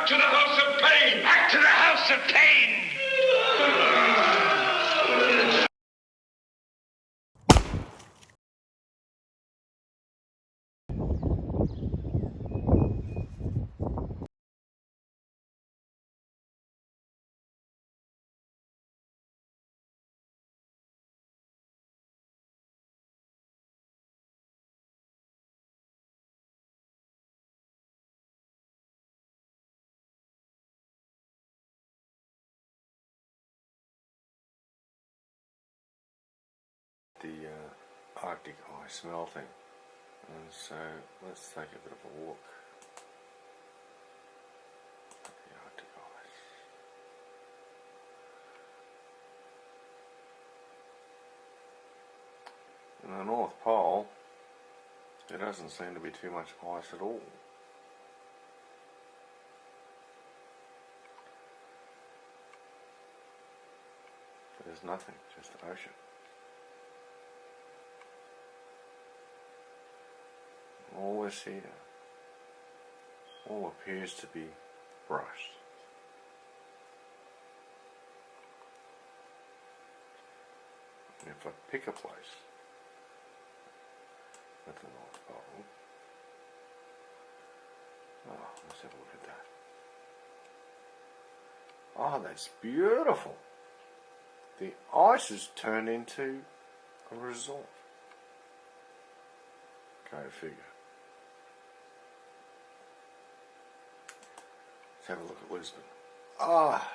to the house of pain! Back to the house of pain! The Arctic ice melting, and so let's take a bit of a walk at the Arctic ice. In the North Pole there doesn't seem to be too much ice at all. There's nothing, just the ocean. All this here, all appears to be brushed. And if I pick a place at the North Pole, let's have a look at that. Oh, that's beautiful. The ice has turned into a resort. Go figure. Let's have a look at Lisbon. Ah!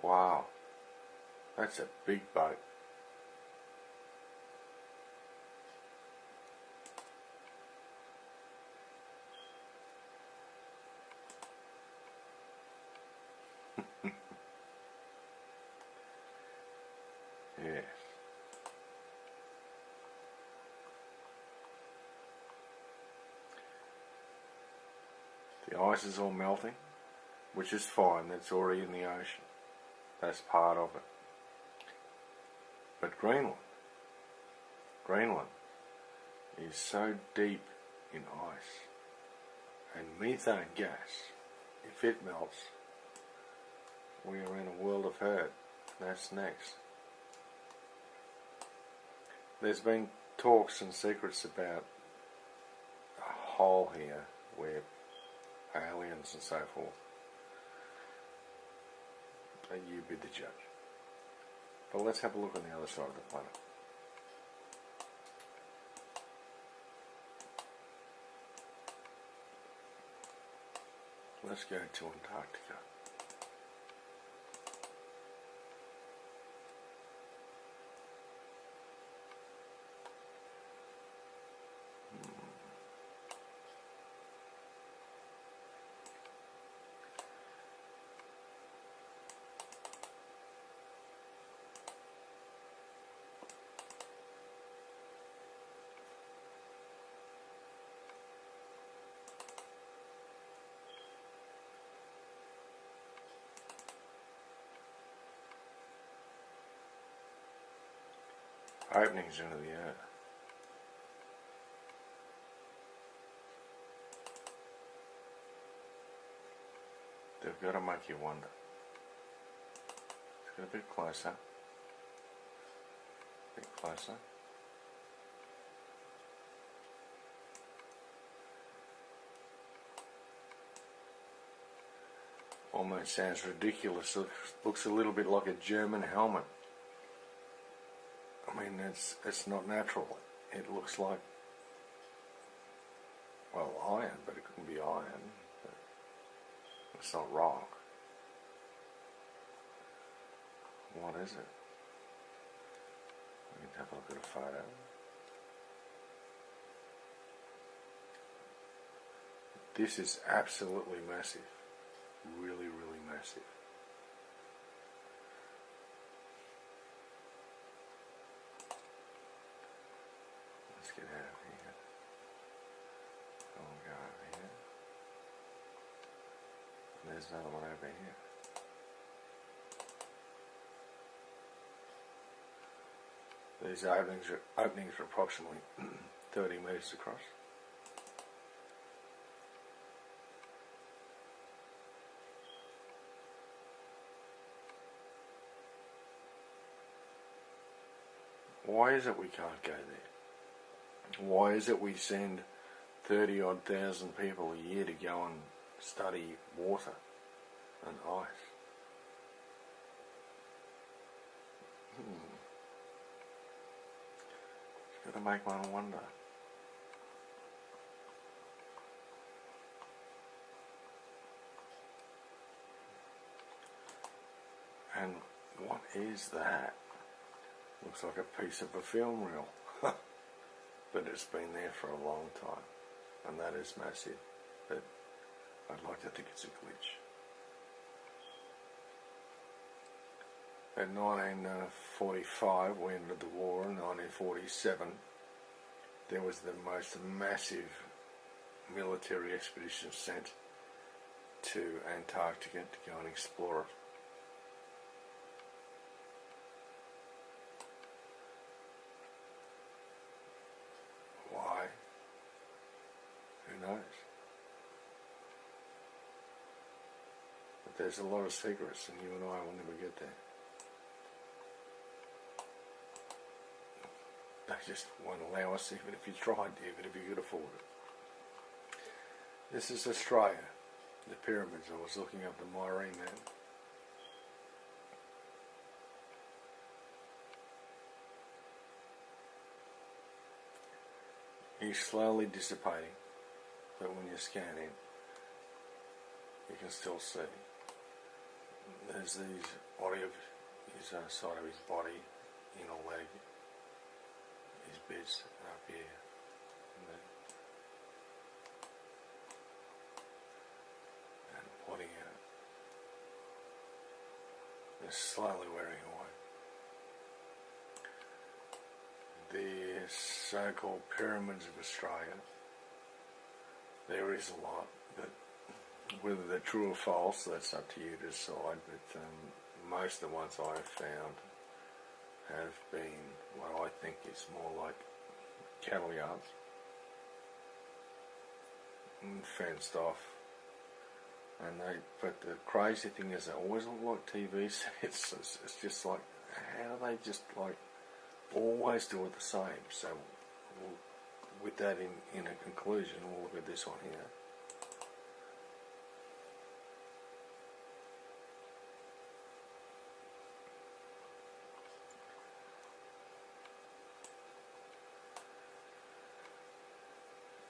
Wow. That's a big boat. Yes. The ice is all melting, which is fine, that's already in the ocean. That's part of it. But Greenland is so deep in ice, and methane gas, if it melts, we are in a world of hurt. That's next. There's been talks and secrets about a hole here where aliens and so forth. You be the judge. But let's have a look on the other side of the planet. Let's go to Antarctica. Openings into the earth. They've got to make you wonder. Let's get a bit closer. A bit closer. Almost sounds ridiculous. Looks a little bit like a German helmet. I mean, it's not natural. It looks like, well, iron, but it couldn't be iron. But it's not rock. What is it? We can have a look at a photo. This is absolutely massive. Really, really massive. Let's get out of here. I'll go over here. And there's another one over here. These openings are approximately 30 metres across. Why is it we can't go there? Why is it we send 30-odd thousand people a year to go and study water and ice? It's got to make one wonder. And what is that? Looks like a piece of a film reel. But it's been there for a long time. And that is massive. But I'd like to think it's a glitch. In 1945, we ended the war. In 1947, there was the most massive military expedition sent to Antarctica to go and explore it. Why? Who knows? But there's a lot of secrets, and you and I will never get there. They just won't allow us, even if you tried, even if you could afford it. This is Australia, the pyramids. I was looking up the Myrene Man. He's slowly dissipating, but when you scan in, you can still see. There's these body of his side of his body, inner leg, his bits up here, and pointing out. They're slowly wearing away. The so-called pyramids of Australia, there is a lot, but whether they're true or false, that's up to you to decide. But most of the ones I've found have been what I think is more like cattle yards, and fenced off. But the crazy thing is, they always look like TV sets. It's just like, how do they just like always do it the same? So, with that in a conclusion, we'll look at this one here.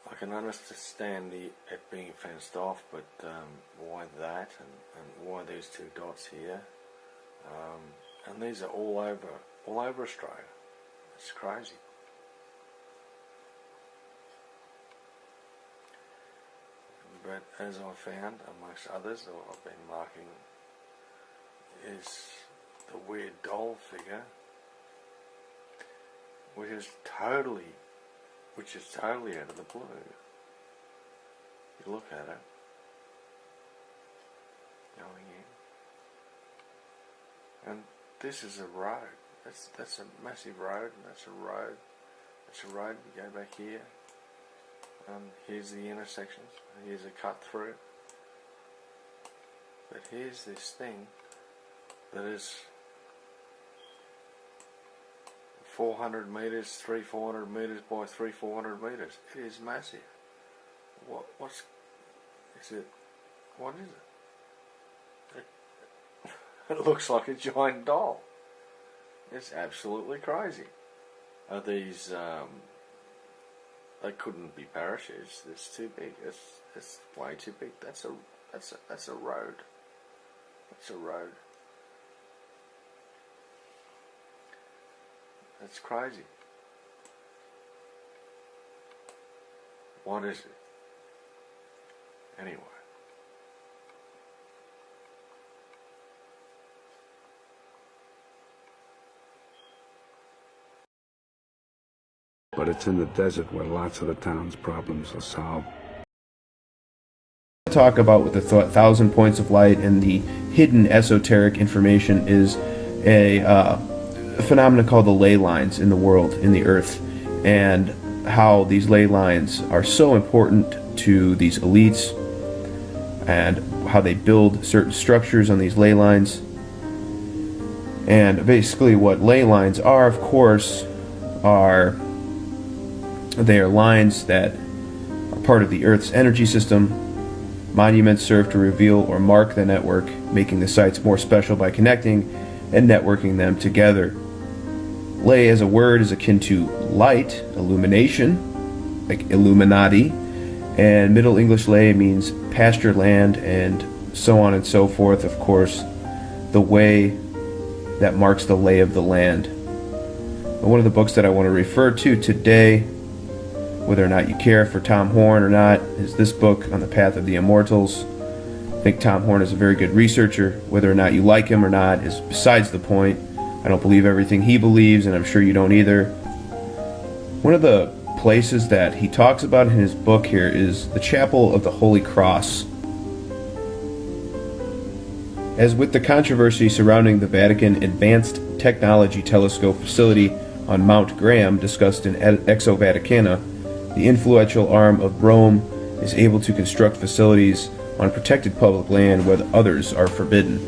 I can understand it being fenced off, but why that, and why these two dots here? And these are all over Australia. It's crazy. But as I found, amongst others that I've been marking, is the weird doll figure, which is totally out of the blue. You look at it, going in, and this is a road. That's a massive road, and that's a road. That's a road. We go back here. Here's the intersections. Here's a cut through. But here's this thing that is 400 metres, 300-400 metres by 300-400 metres. It is massive. What is it? It looks like a giant doll. It's absolutely crazy. Are these? They couldn't be parachutes. It's too big. It's way too big. That's a road. That's a road. That's crazy. What is it? Anyway. But it's in the desert where lots of the town's problems are solved. Talk about with the 1,000 points of light and the hidden esoteric information is a phenomenon called the ley lines in the world, in the earth, and how these ley lines are so important to these elites and how they build certain structures on these ley lines. And basically what ley lines are, of course, they are lines that are part of the Earth's energy system. Monuments serve to reveal or mark the network, making the sites more special by connecting and networking them together. Ley as a word is akin to light, illumination, like Illuminati, and Middle English ley means pasture land, and so on and so forth. Of course, the way that marks the lay of the land. One of the books that I want to refer to today, whether or not you care for Tom Horn or not, is this book, On the Path of the Immortals. I think Tom Horn is a very good researcher. Whether or not you like him or not is besides the point. I don't believe everything he believes, and I'm sure you don't either. One of the places that he talks about in his book here is the Chapel of the Holy Cross. As with the controversy surrounding the Vatican Advanced Technology Telescope facility on Mount Graham discussed in Exo Vaticana, the influential arm of Rome is able to construct facilities on protected public land where the others are forbidden.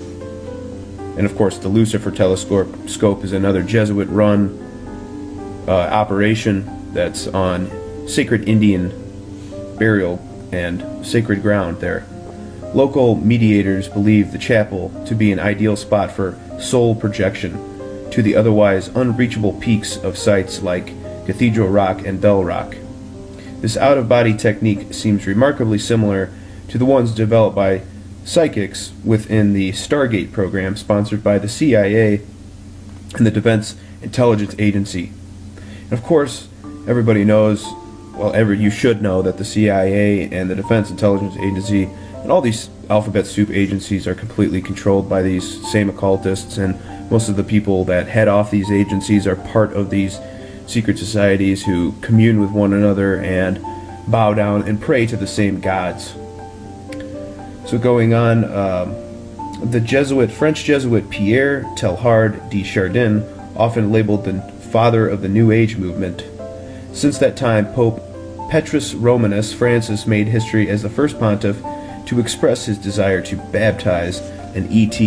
And of course, the Lucifer Telescope is another Jesuit-run operation that's on sacred Indian burial and sacred ground there. Local mediators believe the chapel to be an ideal spot for soul projection to the otherwise unreachable peaks of sites like Cathedral Rock and Bell Rock. This out-of-body technique seems remarkably similar to the ones developed by psychics within the Stargate program sponsored by the CIA and the Defense Intelligence Agency. And of course, everybody knows, you should know that the CIA and the Defense Intelligence Agency and all these alphabet soup agencies are completely controlled by these same occultists, and most of the people that head off these agencies are part of these secret societies who commune with one another and bow down and pray to the same gods. So going on, the French Jesuit Pierre Teilhard de Chardin, often labeled the father of the New Age movement. Since that time, Pope Petrus Romanus Francis made history as the first pontiff to express his desire to baptize an ET.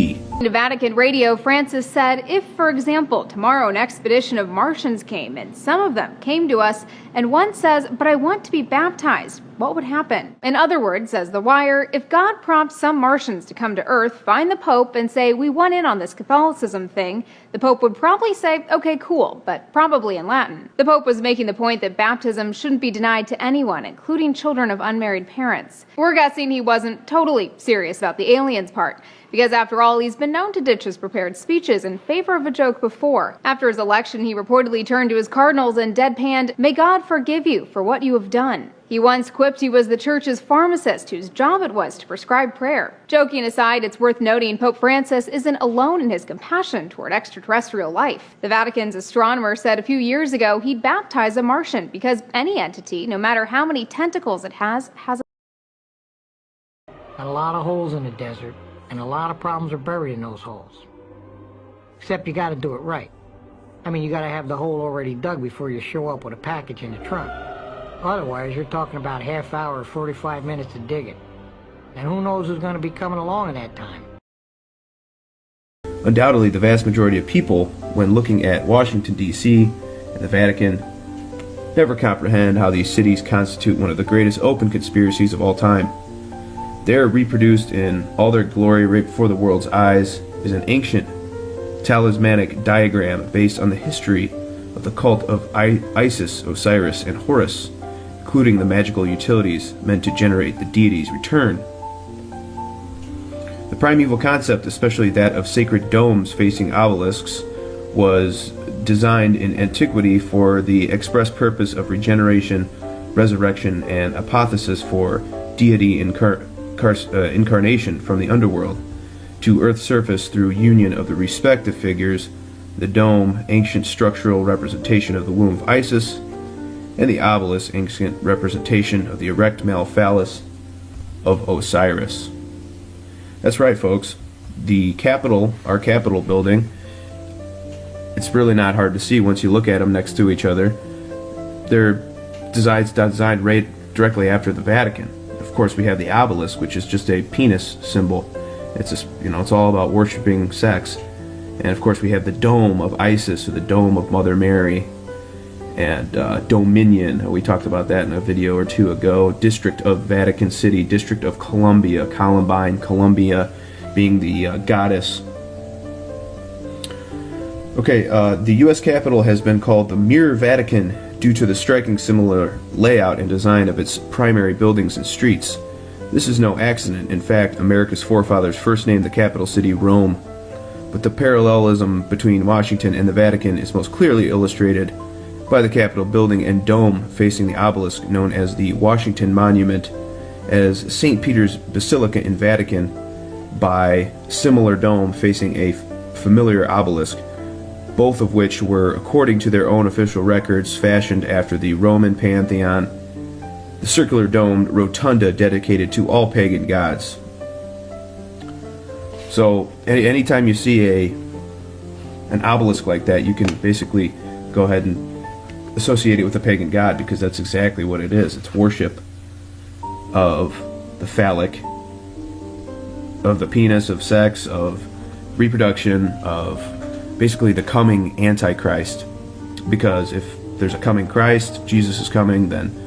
To Vatican Radio, Francis said, if, for example, tomorrow an expedition of Martians came, and some of them came to us, and one says, but I want to be baptized, what would happen? In other words, says The Wire, if God prompts some Martians to come to Earth, find the Pope, and say, we want in on this Catholicism thing, the Pope would probably say, okay, cool, but probably in Latin. The Pope was making the point that baptism shouldn't be denied to anyone, including children of unmarried parents. We're guessing he wasn't totally serious about the aliens part, because after all, he's been known to ditch his prepared speeches in favor of a joke before. After his election, he reportedly turned to his cardinals and deadpanned, may God forgive you for what you have done. He once quipped he was the church's pharmacist whose job it was to prescribe prayer. Joking aside, it's worth noting Pope Francis isn't alone in his compassion toward extraterrestrial life. The Vatican's astronomer said a few years ago he'd baptize a Martian because any entity, no matter how many tentacles it has a lot of holes in the desert, and a lot of problems are buried in those holes. Except you gotta do it right. I mean, you gotta have the hole already dug before you show up with a package in the trunk. Otherwise, you're talking about half hour or 45 minutes to dig it. And who knows who's gonna be coming along in that time. Undoubtedly, the vast majority of people, when looking at Washington, D.C. and the Vatican, never comprehend how these cities constitute one of the greatest open conspiracies of all time. They are reproduced in all their glory right before the world's eyes is an ancient talismanic diagram based on the history of the cult of Isis, Osiris, and Horus, including the magical utilities meant to generate the deity's return. The primeval concept, especially that of sacred domes facing obelisks, was designed in antiquity for the express purpose of regeneration, resurrection, and apotheosis for deity incarnation from the underworld to Earth's surface through union of the respective figures, the dome, ancient structural representation of the womb of Isis, and the obelisk, ancient representation of the erect male phallus of Osiris. That's right, folks. The Capitol, our Capitol building, it's really not hard to see once you look at them next to each other. They're designed right directly after the Vatican. Of course, we have the obelisk, which is just a penis symbol. It's just, it's all about worshiping sex. And of course, we have the dome of Isis, or the dome of Mother Mary. and Dominion. We talked about that in a video or two ago. District of Vatican City, District of Columbia, Columbine, Columbia being the goddess. Okay, the U.S. Capitol has been called the Mirror Vatican due to the striking similar layout and design of its primary buildings and streets. This is no accident. In fact, America's forefathers first named the capital city Rome. But the parallelism between Washington and the Vatican is most clearly illustrated by the Capitol building and dome facing the obelisk known as the Washington Monument, as St. Peter's Basilica in Vatican by similar dome facing a familiar obelisk, both of which were, according to their own official records, fashioned after the Roman Pantheon, the circular domed rotunda dedicated to all pagan gods. So anytime you see an obelisk like that, you can basically go ahead and associate it with a pagan god, because that's exactly what it is. It's worship of the phallic, of the penis, of sex, of reproduction, of basically the coming Antichrist. Because if there's a coming Christ, Jesus is coming, then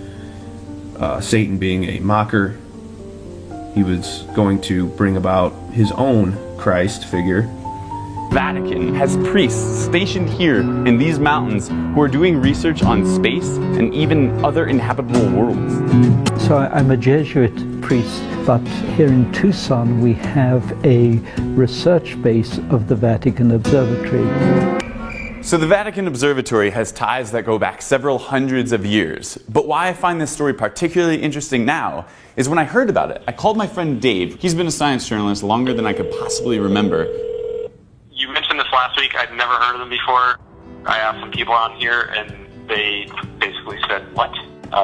Satan, being a mocker, he was going to bring about his own Christ figure. Vatican has priests stationed here in these mountains who are doing research on space and even other inhabitable worlds. So I'm a Jesuit priest, but here in Tucson we have a research base of the Vatican Observatory. So the Vatican Observatory has ties that go back several hundreds of years. But why I find this story particularly interesting now is when I heard about it, I called my friend Dave. He's been a science journalist longer than I could possibly remember. You mentioned this last week. I'd never heard of them before. I asked some people out here, and they basically said, what?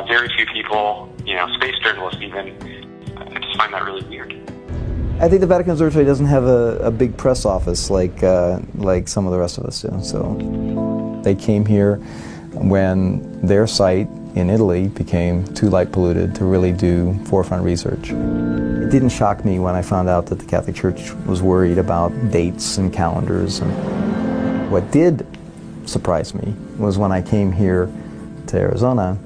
Very few people, space journalists even. I just find that really weird. I think the Vatican Observatory doesn't have a big press office like some of the rest of us do. So they came here when their site in Italy became too light polluted to really do forefront research. It didn't shock me when I found out that the Catholic Church was worried about dates and calendars. And what did surprise me was when I came here to Arizona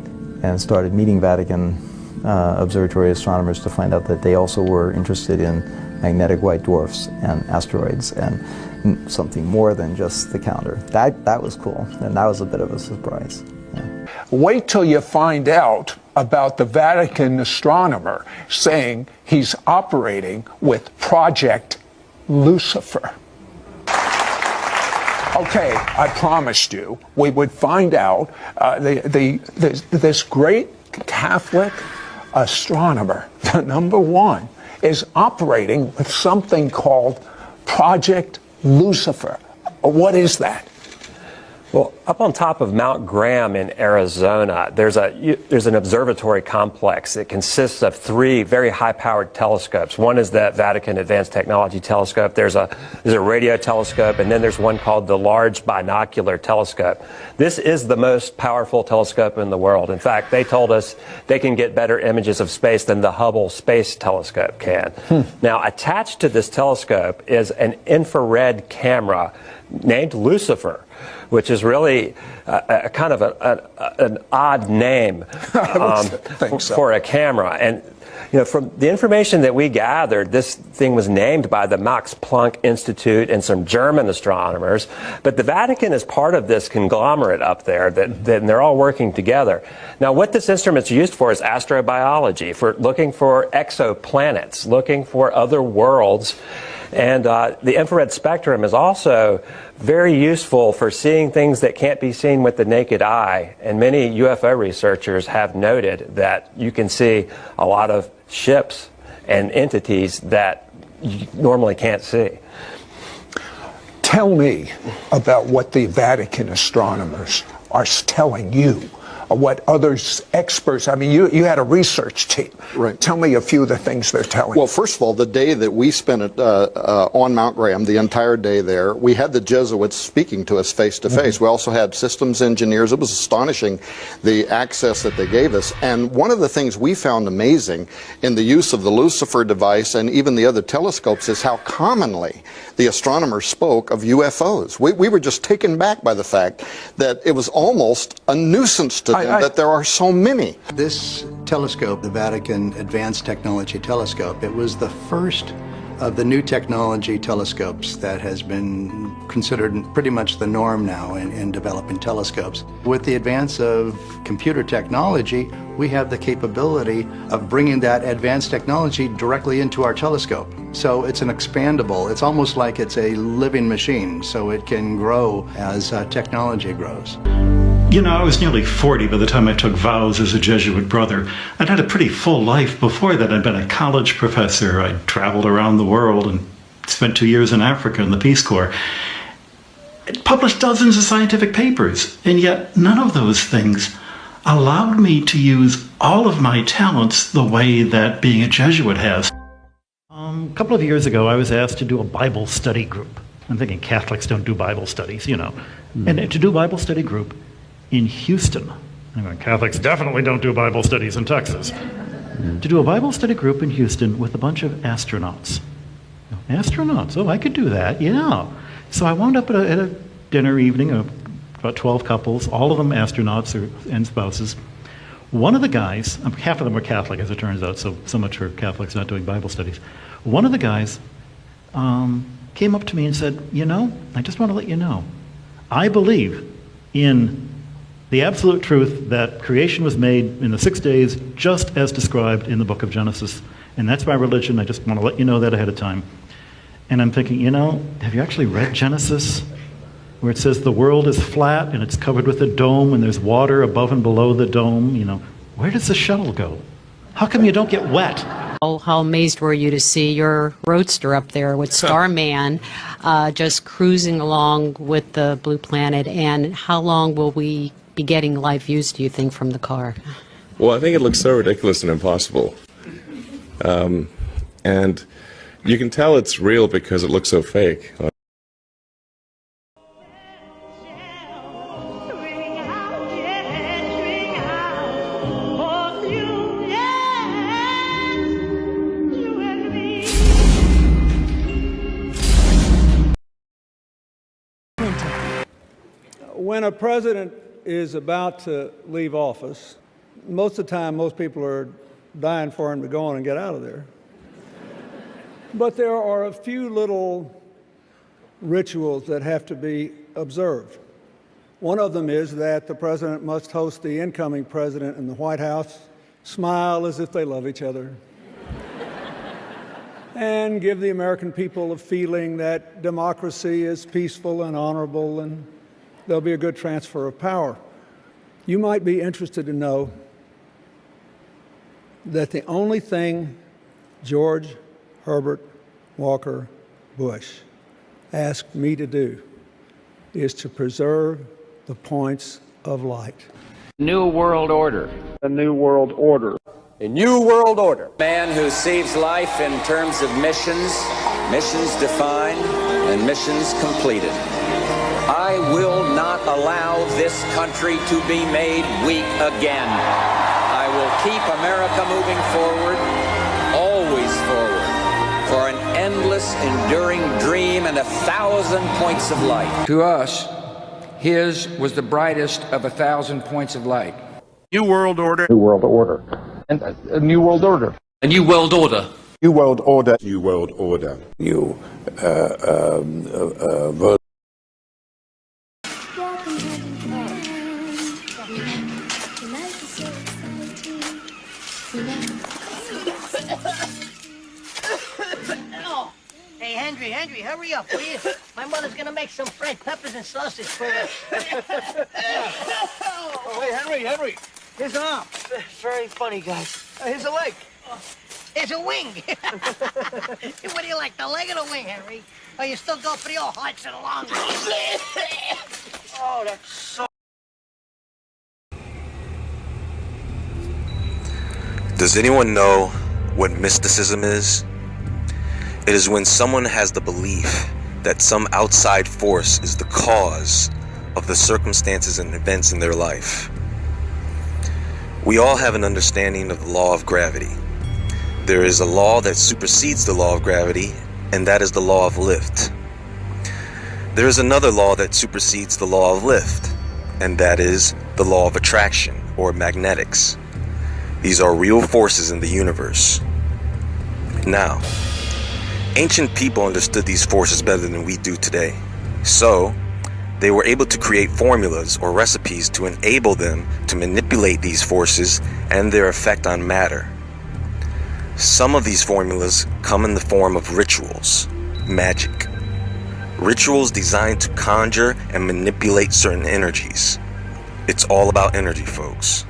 and started meeting Vatican Observatory astronomers to find out that they also were interested in magnetic white dwarfs and asteroids and something more than just the calendar. That was cool, and that was a bit of a surprise. Yeah. Wait till you find out about the Vatican astronomer saying he's operating with Project Lucifer. Okay, I promised you we would find out this great Catholic astronomer, the number one, is operating with something called Project Lucifer. What is that? Well, up on top of Mount Graham in Arizona, there's an observatory complex. It consists of 3 very high-powered telescopes. One is the Vatican Advanced Technology Telescope. There's a radio telescope, and then there's one called the Large Binocular Telescope. This is the most powerful telescope in the world. In fact, they told us they can get better images of space than the Hubble Space Telescope can. Now, attached to this telescope is an infrared camera named Lucifer, which is really a kind of an odd name for a camera. And from the information that we gathered, this thing was named by the Max Planck Institute and some German astronomers. But the Vatican is part of this conglomerate up there, that they're all working together. Now, what this instrument's used for is astrobiology, for looking for exoplanets, looking for other worlds. And the infrared spectrum is also very useful for seeing things that can't be seen with the naked eye. And many UFO researchers have noted that you can see a lot of ships and entities that you normally can't see. Tell me about what the Vatican astronomers are telling you what others, experts, I mean, you had a research team. Right. Tell me a few of the things they're telling. Well, first of all, the day that we spent on Mount Graham, the entire day there, we had the Jesuits speaking to us face to face. We also had systems engineers. It was astonishing the access that they gave us. And one of the things we found amazing in the use of the Lucifer device and even the other telescopes is how commonly the astronomers spoke of UFOs. We were just taken back by the fact that it was almost a nuisance to them that there are so many. This telescope, the Vatican Advanced Technology Telescope, it was the first of the new technology telescopes that has been considered pretty much the norm now in developing telescopes. With the advance of computer technology, we have the capability of bringing that advanced technology directly into our telescope. So it's an expandable, it's almost like it's a living machine, so it can grow as technology grows. You know, I was nearly 40 by the time I took vows as a Jesuit brother. I'd had a pretty full life before that. I'd been a college professor. I'd traveled around the world and spent 2 years in Africa in the Peace Corps. I'd published dozens of scientific papers, and yet none of those things allowed me to use all of my talents the way that being a Jesuit has. A couple of years ago, I was asked to do a Bible study group. I'm thinking Catholics don't do Bible studies, you know. And to do a Bible study group in Houston. Anyway, Catholics definitely don't do Bible studies in Texas. To do a Bible study group in Houston with a bunch of astronauts. Astronauts, oh, I could do that, yeah. So I wound up at a dinner evening of about 12 couples, all of them astronauts and spouses. One of the guys, half of them were Catholic as it turns out, so much for Catholics not doing Bible studies. One of the guys came up to me and said, you know, I just want to let you know, I believe in the absolute truth that creation was made in the 6 days just as described in the book of Genesis. And that's my religion. I just want to let you know that ahead of time. And I'm thinking, you know, have you actually read Genesis? Where it says the world is flat and it's covered with a dome and there's water above and below the dome. You know, where does the shuttle go? How come you don't get wet? How amazed were you to see your roadster up there with Starman just cruising along with the blue planet? And how long will we be getting live views, do you think, from the car? Well, I think it looks so ridiculous and impossible. And you can tell it's real because it looks so fake. When a president is about to leave office, most of the time, most people are dying for him to go on and get out of there. But there are a few little rituals that have to be observed. One of them is that the president must host the incoming president in the White House, smile as if they love each other, and give the American people a feeling that democracy is peaceful and honorable and there'll be a good transfer of power. You might be interested to know that the only thing George Herbert Walker Bush asked me to do is to preserve the points of light. New World Order. A new world order. A new world order. Man who saves life in terms of missions, missions defined, and missions completed. I will not allow this country to be made weak again. I will keep America moving forward, always forward, for an endless, enduring dream and 1,000 points of light. To us, his was the brightest of 1,000 points of light. New world order. New world order. And a new world order. A new world order. New world order. New world order. You vote. Hey, Henry, hurry up, will you? My mother's gonna make some fried peppers and sausage for us. Oh, hey, Henry, his arm. Very funny, guys. Here's a leg. It's a wing. What do you like, the leg or the wing, Henry? Oh, you still go for the old hearts and longs. Oh, that's so... Does anyone know what mysticism is? It is when someone has the belief that some outside force is the cause of the circumstances and events in their life. We all have an understanding of the law of gravity. There is a law that supersedes the law of gravity, and that is the law of lift. There is another law that supersedes the law of lift, and that is the law of attraction, or magnetics. These are real forces in the universe. Now, ancient people understood these forces better than we do today. So, they were able to create formulas or recipes to enable them to manipulate these forces and their effect on matter. Some of these formulas come in the form of rituals, magic. Rituals designed to conjure and manipulate certain energies. It's all about energy, folks.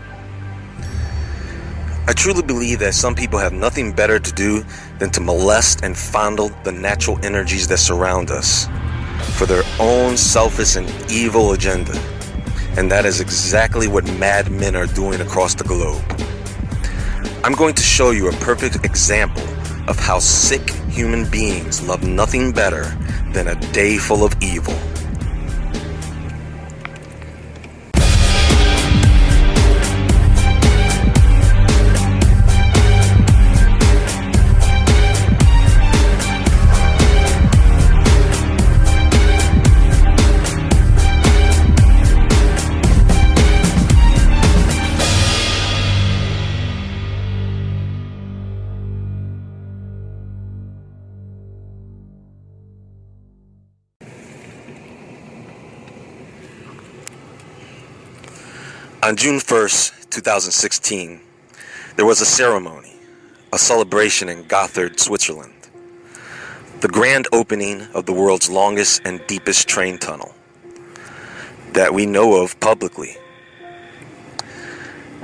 I truly believe that some people have nothing better to do than to molest and fondle the natural energies that surround us for their own selfish and evil agenda. And that is exactly what madmen are doing across the globe. I'm going to show you a perfect example of how sick human beings love nothing better than a day full of evil. On June 1st, 2016, there was a ceremony, a celebration in Gotthard, Switzerland. The grand opening of the world's longest and deepest train tunnel that we know of publicly.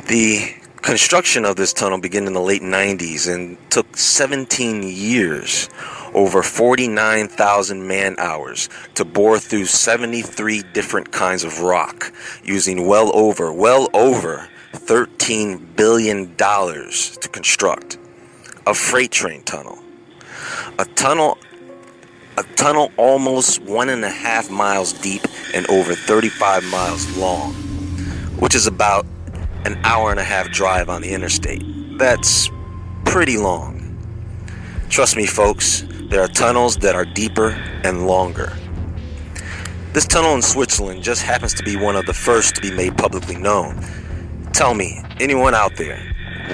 The construction of this tunnel began in the late 90s and took 17 years, over 49,000 man-hours, to bore through 73 different kinds of rock, using well over $13 billion to construct a freight train tunnel. A tunnel almost 1.5 miles deep and over 35 miles long, which is about an hour-and-a-half drive on the interstate. That's pretty long. Trust me, folks, there are tunnels that are deeper and longer. This tunnel in Switzerland just happens to be one of the first to be made publicly known. Tell me, anyone out there,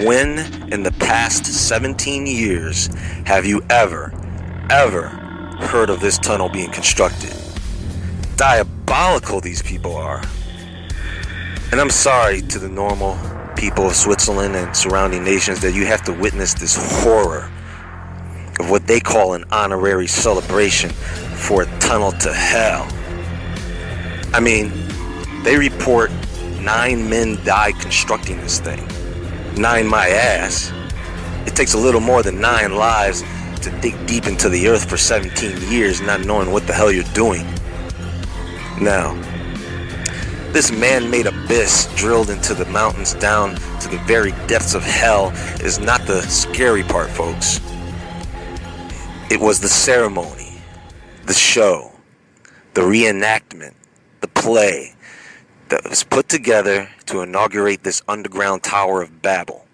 when in the past 17 years have you ever heard of this tunnel being constructed? Diabolical these people are. And I'm sorry to the normal people of Switzerland and surrounding nations that you have to witness this horror of what they call an honorary celebration for a tunnel to hell. I mean, they report 9 men died constructing this thing. 9 my ass. It takes a little more than 9 lives to dig deep into the earth for 17 years not knowing what the hell you're doing. Now, this man-made abyss drilled into the mountains down to the very depths of hell is not the scary part, folks. It was the ceremony, the show, the reenactment, the play that was put together to inaugurate this underground Tower of Babel.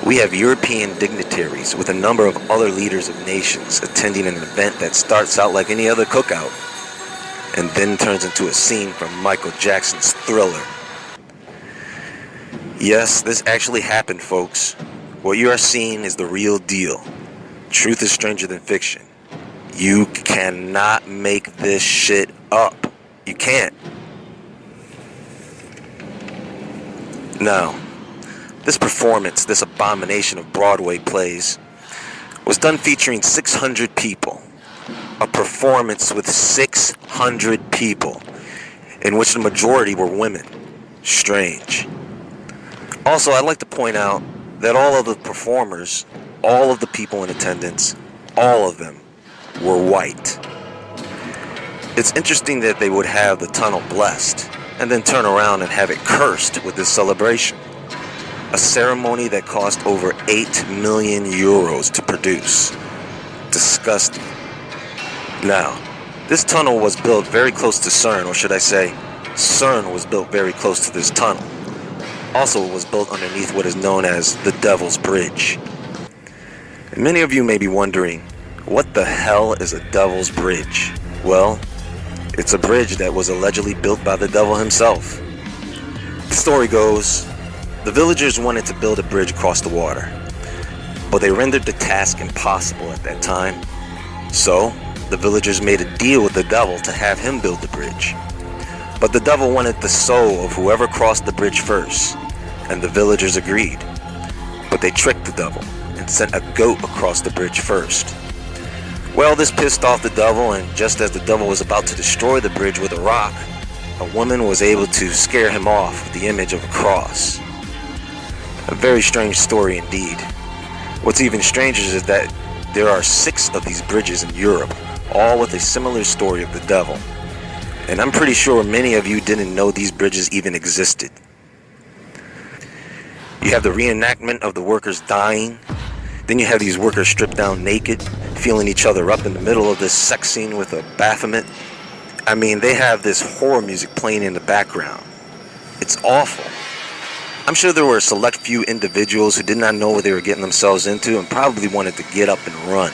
We have European dignitaries with a number of other leaders of nations attending an event that starts out like any other cookout and then turns into a scene from Michael Jackson's Thriller. Yes, this actually happened, folks. What you are seeing is the real deal. Truth is stranger than fiction. You cannot make this shit up. You can't. Now, this performance, this abomination of Broadway plays, was done featuring 600 people. A performance with 600 people, in which the majority were women. Strange. Also, I'd like to point out that all of the performers, all of the people in attendance, all of them were white. It's interesting that they would have the tunnel blessed and then turn around and have it cursed with this celebration. A ceremony that cost over 8 million euros to produce. Disgusting. Now, this tunnel was built very close to CERN, or should I say, CERN was built very close to this tunnel. Also, it was built underneath what is known as the Devil's Bridge. And many of you may be wondering, what the hell is a Devil's Bridge? Well, it's a bridge that was allegedly built by the devil himself. The story goes, the villagers wanted to build a bridge across the water, but they rendered the task impossible at that time. So, the villagers made a deal with the devil to have him build the bridge. But the devil wanted the soul of whoever crossed the bridge first, and the villagers agreed. But they tricked the devil and sent a goat across the bridge first. Well, this pissed off the devil, and just as the devil was about to destroy the bridge with a rock, a woman was able to scare him off with the image of a cross. A very strange story indeed. What's even stranger is that there are 6 of these bridges in Europe, all with a similar story of the devil. And I'm pretty sure many of you didn't know these bridges even existed. You have the reenactment of the workers dying. Then you have these workers stripped down naked, feeling each other up in the middle of this sex scene with a Baphomet. I mean, they have this horror music playing in the background. It's awful. I'm sure there were a select few individuals who did not know what they were getting themselves into and probably wanted to get up and run.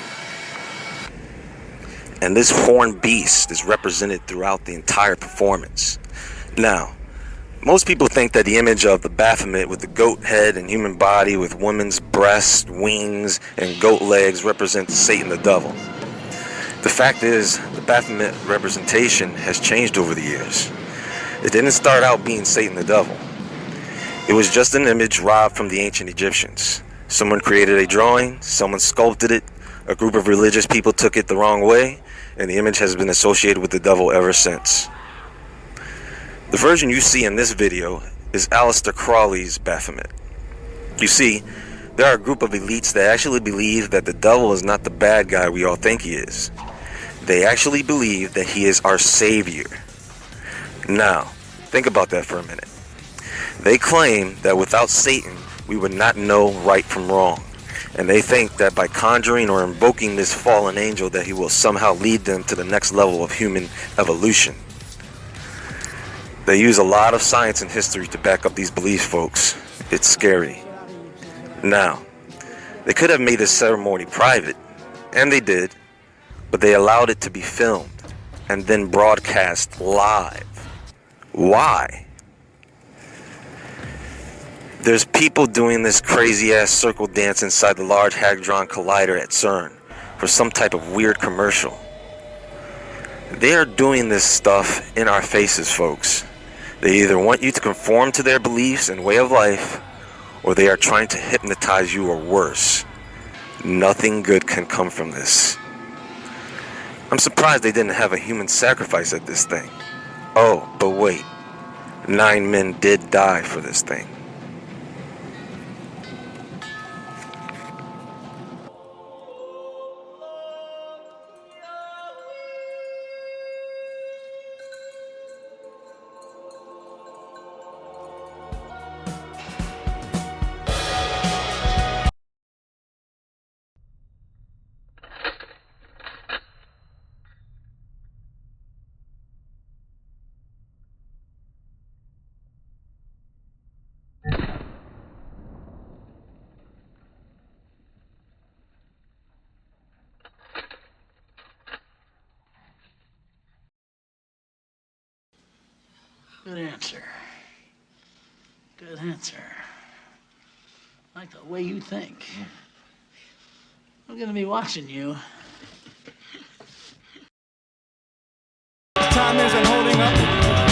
And this horned beast is represented throughout the entire performance. Now, most people think that the image of the Baphomet with the goat head and human body with woman's breasts, wings, and goat legs represents Satan the devil. The fact is, the Baphomet representation has changed over the years. It didn't start out being Satan the devil. It was just an image robbed from the ancient Egyptians. Someone created a drawing, someone sculpted it, a group of religious people took it the wrong way, and the image has been associated with the devil ever since. The version you see in this video is Aleister Crowley's Baphomet. You see, there are a group of elites that actually believe that the devil is not the bad guy we all think he is. They actually believe that he is our savior. Now, think about that for a minute. They claim that without Satan, we would not know right from wrong. And they think that by conjuring or invoking this fallen angel that he will somehow lead them to the next level of human evolution. They use a lot of science and history to back up these beliefs, folks. It's scary. Now, they could have made this ceremony private, and they did, but they allowed it to be filmed and then broadcast live. Why? There's people doing this crazy-ass circle dance inside the Large Hadron Collider at CERN for some type of weird commercial. They are doing this stuff in our faces, folks. They either want you to conform to their beliefs and way of life, or they are trying to hypnotize you or worse. Nothing good can come from this. I'm surprised they didn't have a human sacrifice at this thing. Oh, but wait. 9 men did die for this thing. Good answer. Good answer. I like the way you think. I'm gonna be watching you. Time isn't holding up.